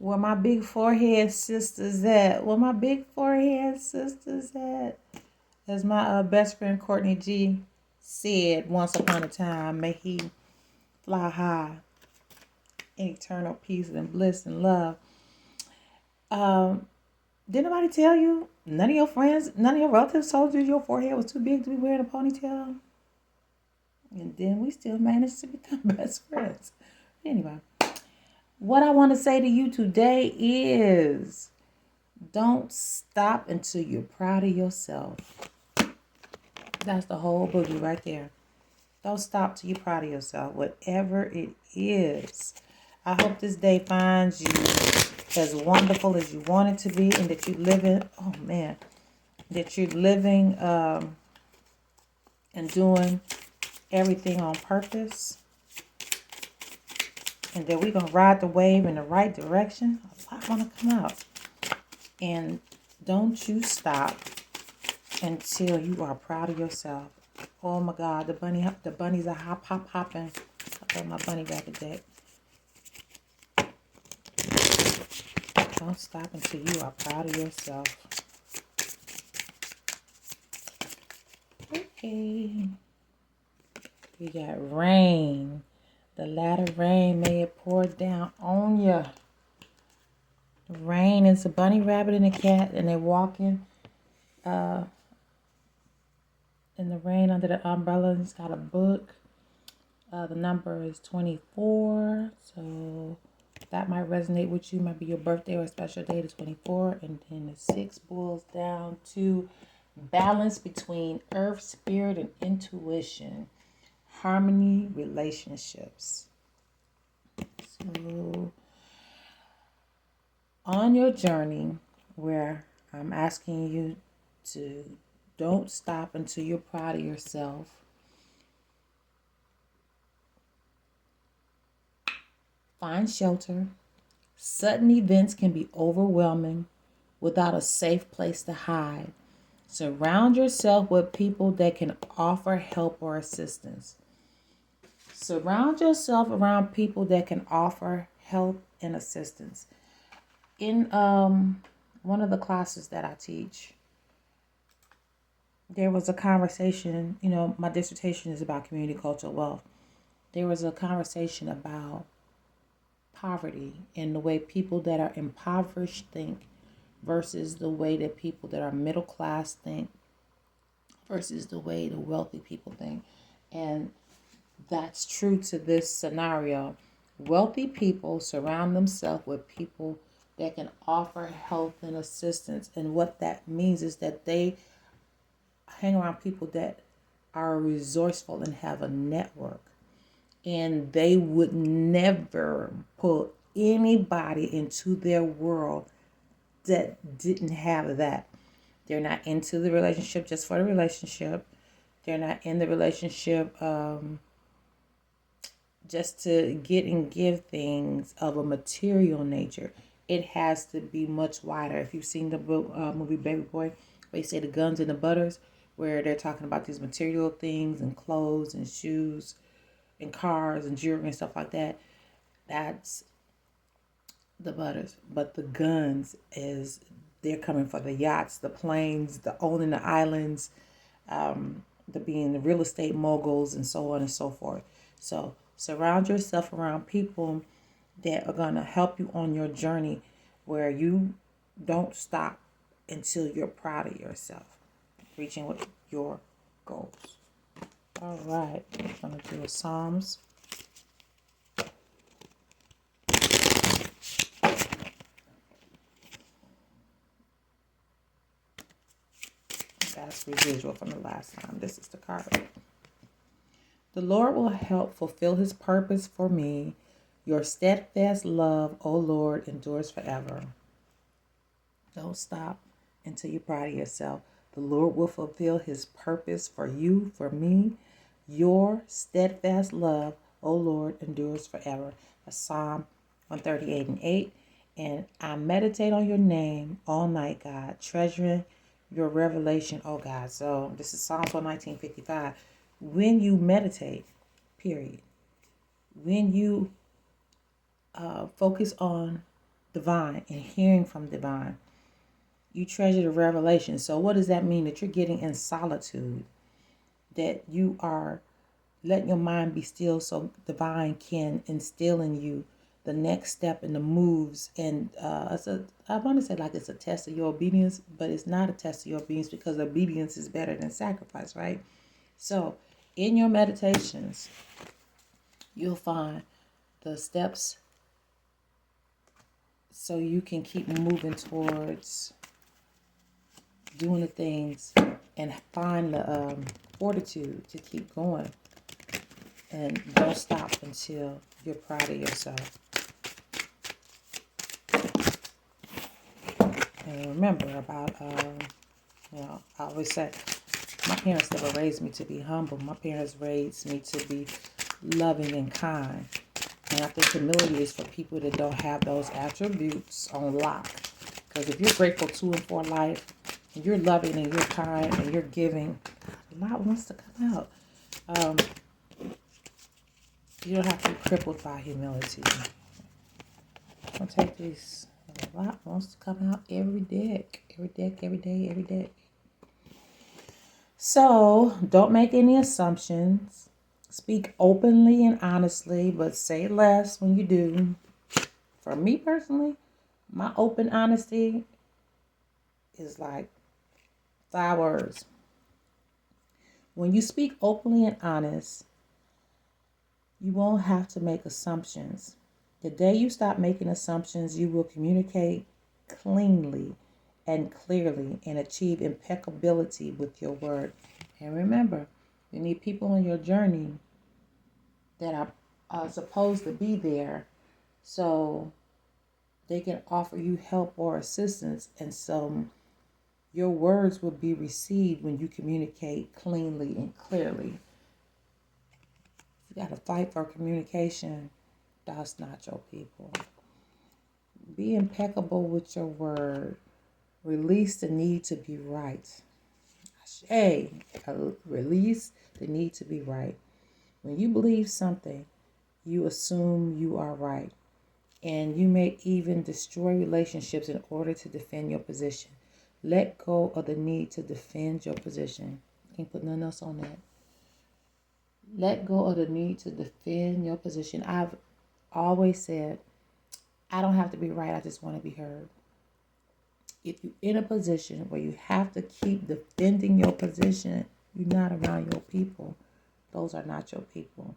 Where my big forehead sisters at? Where my big forehead sisters at? As my best friend Courtney G said once upon a time, may he fly high in eternal peace and bliss and love. Did nobody tell you? None of your friends, none of your relatives told you your forehead was too big to be wearing a ponytail? And then we still managed to become best friends. Anyway, what I want to say to you today is don't stop until you're proud of yourself. That's the whole boogie right there. Don't stop till you're proud of yourself, whatever it is. I hope this day finds you as wonderful as you want it to be, and that you're living, that you're living and doing everything on purpose, and that we're going to ride the wave in the right direction. A lot want to come out. And don't you stop until you are proud of yourself. Oh my God, the bunnies are hopping. I got my bunny rabbit deck. Don't stop until you are proud of yourself. Okay. We got rain. The latter rain, may it pour down on you. The rain is a bunny rabbit and a cat, and they're walking in the rain under the umbrella. He's got a book. The number is 24, so that might resonate with you. Might be your birthday or a special day, the 24. And then the 6 boils down to balance between earth, spirit, and intuition. Harmony, relationships. So on your journey, where I'm asking you to don't stop until you're proud of yourself. Find shelter. Sudden events can be overwhelming without a safe place to hide. Surround yourself with people that can offer help or assistance. Surround yourself around people that can offer help and assistance. In one of the classes that I teach, there was a conversation, my dissertation is about community cultural wealth. There was a conversation about poverty and the way people that are impoverished think versus the way that people that are middle class think versus the way the wealthy people think. And that's true to this scenario. Wealthy people surround themselves with people that can offer help and assistance. And what that means is that they hang around people that are resourceful and have a network. And they would never put anybody into their world that didn't have that. They're not into the relationship just for the relationship. They're not in the relationship just to get and give things of a material nature. It has to be much wider. If you've seen the movie Baby Boy, where you say the guns and the butters, where they're talking about these material things and clothes and shoes and cars and jewelry and stuff like that, that's the butters. But the guns is they're coming for the yachts, the planes, the owning the islands, the being the real estate moguls, and so on and so forth. So surround yourself around people that are going to help you on your journey, where you don't stop until you're proud of yourself, reaching with your goals. All right, I'm going to do a Psalms. That's residual from the last time. This is the card. The Lord will help fulfill his purpose for me. Your steadfast love, O Lord, endures forever. Don't stop until you're proud of yourself. The Lord will fulfill his purpose for you, for me. Your steadfast love, O Lord, endures forever. That's Psalm 138:8. And I meditate on your name all night, God, treasuring your revelation, oh God. So this is Psalms 119:55. When you meditate, period. When you focus on divine and hearing from divine. You treasure the revelation. So what does that mean? That you're getting in solitude, that you are letting your mind be still so divine can instill in you the next step and the moves. And I want to say like it's a test of your obedience, but it's not a test of your obedience, because obedience is better than sacrifice, right? So in your meditations, you'll find the steps so you can keep moving towards doing the things and find the fortitude to keep going. And don't stop until you're proud of yourself. And remember about, I always say, my parents never raised me to be humble. My parents raised me to be loving and kind. And I think humility is for people that don't have those attributes on lock. Because if you're grateful to and for life, and you're loving and you're kind and you're giving, a lot wants to come out. You don't have to be crippled by humility. I'll take these. A lot wants to come out every deck. Every day. So, don't make any assumptions. Speak openly and honestly, but say less when you do. For me personally, my open honesty is like 5 words. When you speak openly and honest, you won't have to make assumptions. The day you stop making assumptions, you will communicate cleanly and clearly and achieve impeccability with your word. And remember, you need people on your journey that are supposed to be there so they can offer you help or assistance. And so your words will be received when you communicate cleanly and clearly. If you got to fight for communication, that's not your people. Be impeccable with your word. Release the need to be right. Release the need to be right. When you believe something, you assume you are right. And you may even destroy relationships in order to defend your position. Let go of the need to defend your position. Can't put nothing else on that. Let go of the need to defend your position. I've always said, I don't have to be right. I just want to be heard. If you're in a position where you have to keep defending your position, you're not around your people. Those are not your people.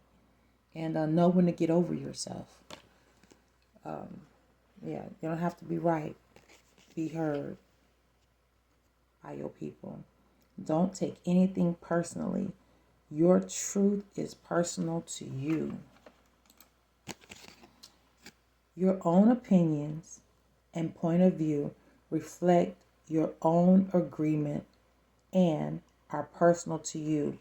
And know when to get over yourself. You don't have to be right. Be heard by your people. Don't take anything personally. Your truth is personal to you. Your own opinions and point of view reflect your own agreement and are personal to you.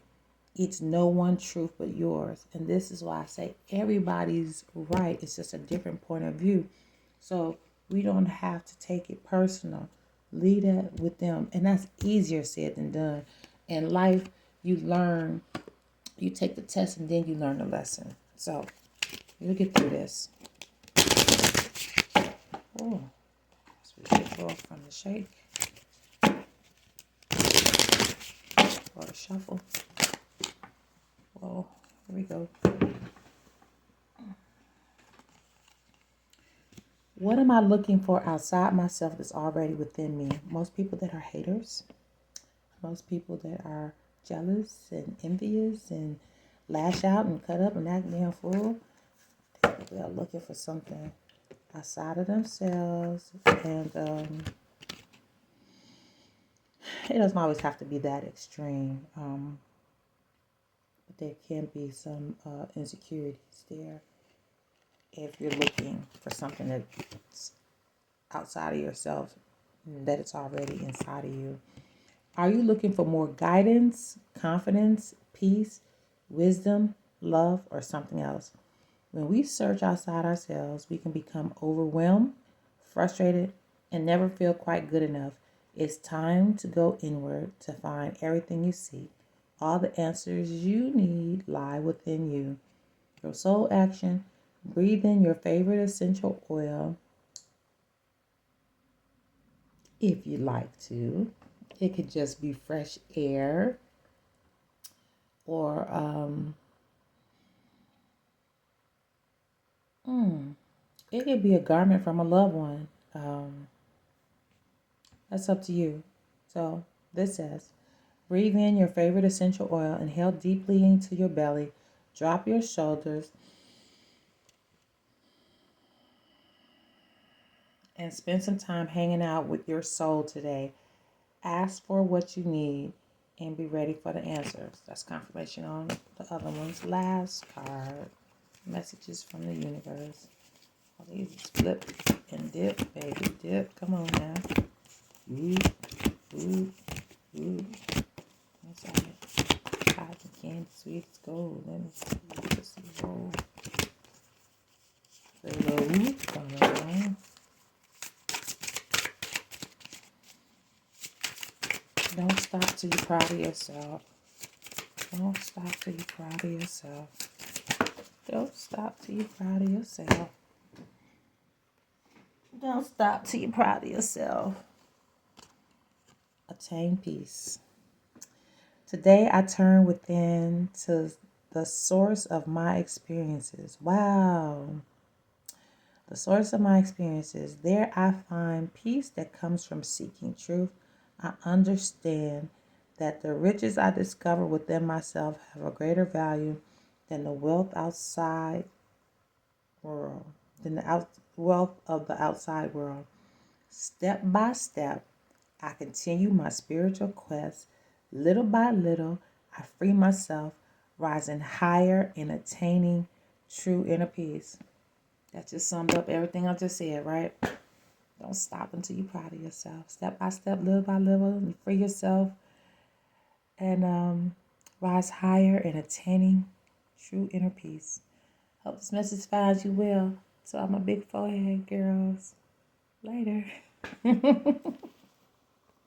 It's no one truth but yours. And this is why I say everybody's right. It's just a different point of view. So we don't have to take it personal. Leave that with them. And that's easier said than done. In life, you learn, you take the test and then you learn the lesson. So you'll get through this. Oh, so we should go from the shake or the shuffle. Whoa, here we go. What am I looking for outside myself that's already within me? Most people that are haters, most people that are jealous and envious and lash out and cut up and act damn fool, they are looking for something outside of themselves. And it doesn't always have to be that extreme. But there can be some insecurities there if you're looking for something that's outside of yourself, that it's already inside of you. Are you looking for more guidance, confidence, peace, wisdom, love, or something else? When we search outside ourselves, we can become overwhelmed, frustrated, and never feel quite good enough. It's time to go inward to find everything you seek. All the answers you need lie within you. Your soul action: breathe in your favorite essential oil. if you like to. It could just be fresh air, or it could be a garment from a loved one. That's up to you. So this says, breathe in your favorite essential oil, inhale deeply into your belly, drop your shoulders, and spend some time hanging out with your soul today. Ask for what you need and be ready for the answers. That's confirmation on the other ones. Last card, messages from the universe. All these flip and dip, baby, dip. Come on now. Whoop, whoop, whoop. What's that? Cotton candy, sweet as gold. Let me see. Let's see. Roll. The little whoop on it. Don't stop till you're proud of yourself. Don't stop till you're proud of yourself. Don't stop till you're proud of yourself. Don't stop till you're proud of yourself. Attain peace. Today I turn within to the source of my experiences. Wow. The source of my experiences. There I find peace that comes from seeking truth. I understand that the riches I discover within myself have a greater value than the wealth outside world, than the wealth of the outside world. Step by step, I continue my spiritual quest. Little by little, I free myself, rising higher and attaining true inner peace. That just summed up everything I just said, right? Don't stop until you're proud of yourself. Step by step, little by little, you free yourself and rise higher and attaining true inner peace. Hope this message finds you well. So I'm a big forehead, girls. Later.